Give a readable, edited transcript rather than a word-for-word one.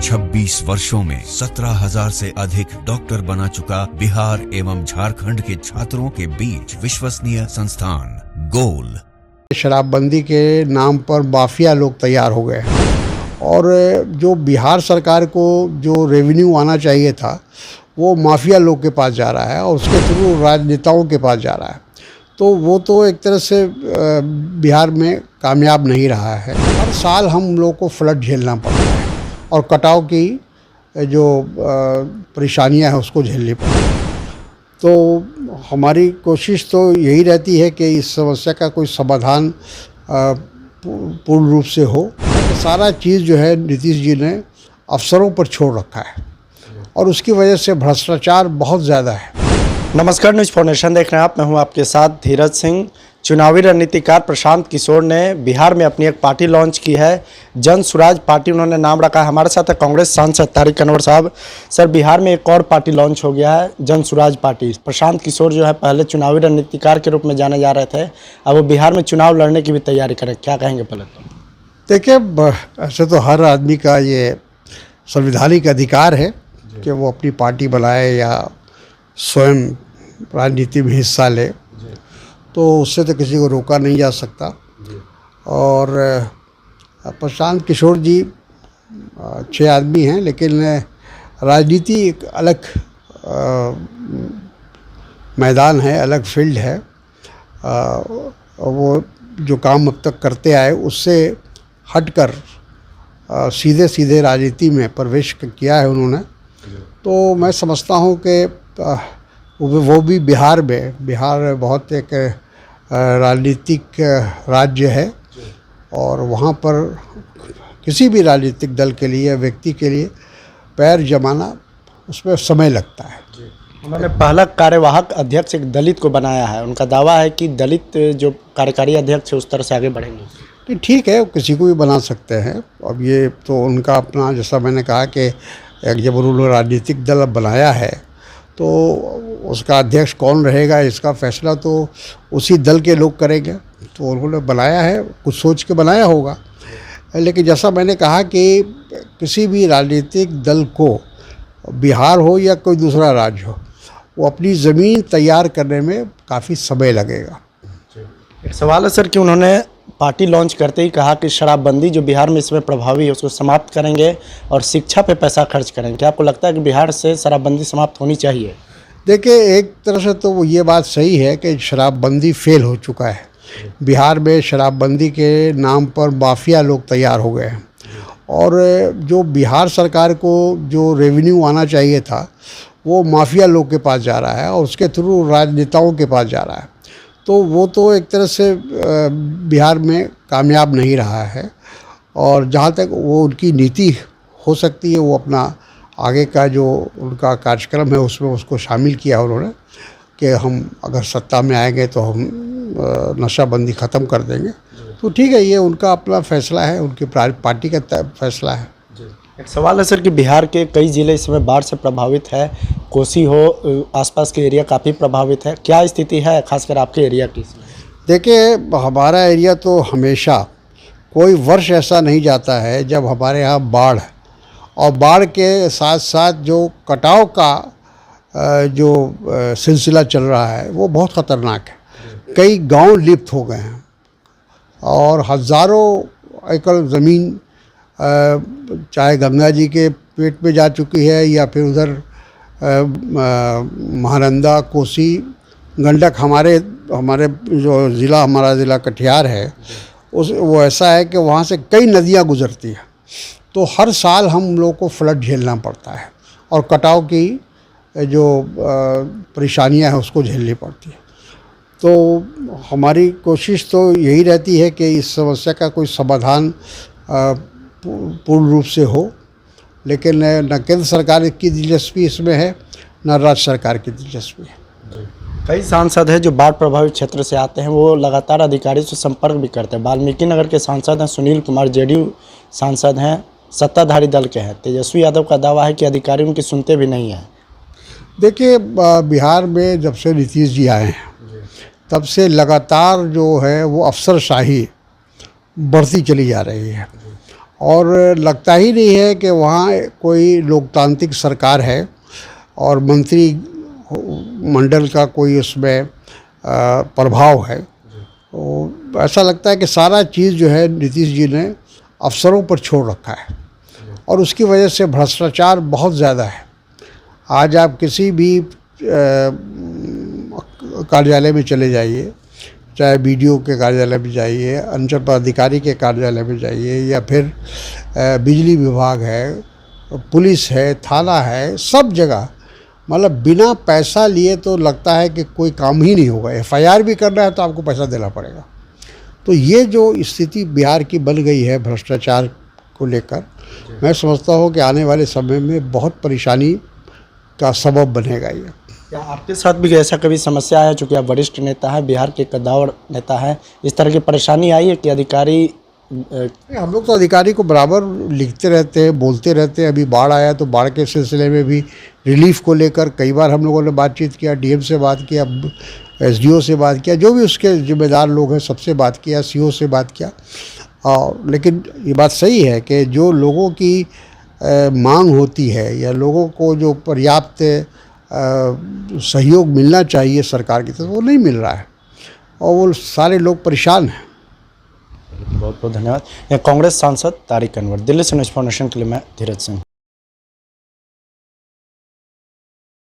26 वर्षों में 17,000 से अधिक डॉक्टर बना चुका बिहार एवं झारखंड के छात्रों के बीच विश्वसनीय संस्थान गोल। शराबबंदी के नाम पर माफिया लोग तैयार हो गए हैं और जो बिहार सरकार को जो रेवेन्यू आना चाहिए था वो माफिया लोग के पास जा रहा है और उसके थ्रू राजनेताओं के पास जा रहा है। तो वो तो एक तरह से बिहार में कामयाब नहीं रहा है। हर साल हम लोग को फ्लड झेलना पड़ता है और कटाव की जो परेशानियां हैं उसको झेलनी पड़ती है। तो हमारी कोशिश तो यही रहती है कि इस समस्या का कोई समाधान पूर्ण रूप से हो। सारा चीज़ जो है नीतीश जी ने अफसरों पर छोड़ रखा है और उसकी वजह से भ्रष्टाचार बहुत ज़्यादा है। नमस्कार, न्यूज़ फॉर देख रहे हैं आप। मैं हूं आपके साथ धीरज सिंह। चुनावी रणनीतिकार प्रशांत किशोर ने बिहार में अपनी एक पार्टी लॉन्च की है, जन स्वराज पार्टी उन्होंने नाम रखा है। हमारे साथ है कांग्रेस सांसद तारिक अनवर साहब। सर, बिहार में एक और पार्टी लॉन्च हो गया है, जन स्वराज पार्टी। प्रशांत किशोर जो है पहले चुनावी रणनीतिकार के रूप में जाने जा रहे थे, अब वो बिहार में चुनाव लड़ने की भी तैयारी करें, क्या कहेंगे पहले तो? देखिए, ऐसे तो हर आदमी का ये संवैधानिक अधिकार है कि वो अपनी पार्टी बनाए या स्वयं राजनीति में हिस्सा ले, तो उससे तो किसी को रोका नहीं जा सकता। और प्रशांत किशोर जी अच्छे आदमी हैं, लेकिन राजनीति एक अलग मैदान है, अलग फील्ड है। वो जो काम अब तक करते आए उससे हटकर सीधे सीधे राजनीति में प्रवेश किया है उन्होंने। तो मैं समझता हूँ कि वो भी बिहार बहुत एक राजनीतिक राज्य है और वहाँ पर किसी भी राजनीतिक दल के लिए, व्यक्ति के लिए पैर जमाना उसमें समय लगता है। उन्होंने पहला कार्यवाहक अध्यक्ष एक दलित को बनाया है। उनका दावा है कि दलित जो कार्यकारी अध्यक्ष है उस तरह से आगे बढ़ेंगे। ठीक है, किसी को भी बना सकते हैं। अब ये तो उनका अपना, जैसा मैंने कहा कि जब उन्होंने राजनीतिक दल बनाया है तो उसका अध्यक्ष कौन रहेगा इसका फैसला तो उसी दल के लोग करेंगे। तो उन्होंने बनाया है, कुछ सोच के बनाया होगा। लेकिन जैसा मैंने कहा कि किसी भी राजनीतिक दल को, बिहार हो या कोई दूसरा राज्य हो, वो अपनी ज़मीन तैयार करने में काफ़ी समय लगेगा। एक सवाल है सर कि उन्होंने पार्टी लॉन्च करते ही कहा कि शराबबंदी जो बिहार में इसमें प्रभावी है उसको समाप्त करेंगे और शिक्षा पे पैसा खर्च करेंगे। क्या आपको लगता है कि बिहार से शराबबंदी समाप्त होनी चाहिए? देखिए, एक तरह से तो ये बात सही है कि शराबबंदी फेल हो चुका है। बिहार में शराबबंदी के नाम पर माफिया लोग तैयार हो गए हैं और जो बिहार सरकार को जो रेवेन्यू आना चाहिए था वो माफिया लोग के पास जा रहा है और उसके थ्रू राजनेताओं के पास जा रहा है। तो वो तो एक तरह से बिहार में कामयाब नहीं रहा है और जहाँ तक वो उनकी नीति हो सकती है, वो अपना आगे का जो उनका कार्यक्रम है उसमें उसको शामिल किया उन्होंने कि हम अगर सत्ता में आएंगे तो हम नशाबंदी ख़त्म कर देंगे। तो ठीक है, ये उनका अपना फैसला है, उनकी पार्टी का फैसला है। एक सवाल है सर कि बिहार के कई ज़िले इसमें बाढ़ से प्रभावित है, कोसी हो, आसपास के एरिया काफ़ी प्रभावित है, क्या स्थिति है खासकर आपके एरिया की? देखिए, हमारा एरिया तो हमेशा, कोई वर्ष ऐसा नहीं जाता है जब हमारे यहाँ बाढ़, और बाढ़ के साथ साथ जो कटाव का जो सिलसिला चल रहा है वो बहुत ख़तरनाक है। कई गांव लिप्त हो गए हैं और हज़ारों एकड़ ज़मीन चाहे गंगा जी के पेट में जा चुकी है या फिर उधर महानंदा, कोसी, गंडक, हमारे जो ज़िला, हमारा ज़िला कटिहार है वो ऐसा है कि वहाँ से कई नदियाँ गुजरती हैं। तो हर साल हम लोग को फ्लड झेलना पड़ता है और कटाव की जो परेशानियां हैं उसको झेलनी पड़ती है। तो हमारी कोशिश तो यही रहती है कि इस समस्या का कोई समाधान पूर्ण रूप से हो, लेकिन न केंद्र सरकार की दिलचस्पी इसमें है न राज्य सरकार की दिलचस्पी है। कई सांसद हैं जो बाढ़ प्रभावित क्षेत्र से आते हैं, वो लगातार अधिकारियों से संपर्क भी करते हैं। वाल्मीकि नगर के सांसद हैं सुनील कुमार, जेडीयू सांसद हैं, सत्ताधारी दल के हैं। तेजस्वी यादव का दावा है कि अधिकारी उनकी सुनते भी नहीं हैं। देखिए, बिहार में जब से नीतीश जी आए हैं तब से लगातार जो है वो अफसरशाही बढ़ती चली जा रही है और लगता ही नहीं है कि वहाँ कोई लोकतांत्रिक सरकार है और मंत्री मंडल का कोई उसमें प्रभाव है। तो ऐसा लगता है कि सारा चीज़ जो है नीतीश जी ने अफसरों पर छोड़ रखा है और उसकी वजह से भ्रष्टाचार बहुत ज़्यादा है। आज आप किसी भी कार्यालय में चले जाइए, चाहे बीडीओ के कार्यालय में जाइए, अंचल पदाधिकारी के कार्यालय में जाइए, या फिर बिजली विभाग है, पुलिस है, थाना है, सब जगह मतलब बिना पैसा लिए तो लगता है कि कोई काम ही नहीं होगा। एफआईआर भी करना है तो आपको पैसा देना पड़ेगा। तो ये जो स्थिति बिहार की बन गई है भ्रष्टाचार को लेकर, मैं समझता हूँ कि आने वाले समय में बहुत परेशानी का सबब बनेगा ये। क्या आपके साथ भी ऐसा कभी समस्या आया, चूँकि आप वरिष्ठ नेता हैं, बिहार के कद्दावर नेता हैं, इस तरह की परेशानी आई है कि अधिकारी हम लोग तो अधिकारी को बराबर लिखते रहते हैं, बोलते रहते हैं। अभी बाढ़ आया तो बाढ़ के सिलसिले में भी रिलीफ को लेकर कई बार हम लोगों ने बातचीत किया, डीएम से बात किया, एसडीओ से बात किया, जो भी उसके जिम्मेदार लोग हैं सबसे बात किया, सीओ से बात किया। लेकिन ये बात सही है कि जो लोगों की मांग होती है या लोगों को जो पर्याप्त सहयोग मिलना चाहिए सरकार की तरफ, वो नहीं मिल रहा है और वो सारे लोग परेशान हैं। बहुत बहुत धन्यवाद। कांग्रेस सांसद तारिक अनवर। दिल्ली से न्यूज़ फाउंडेशन के लिए मैं धीरज सिंह।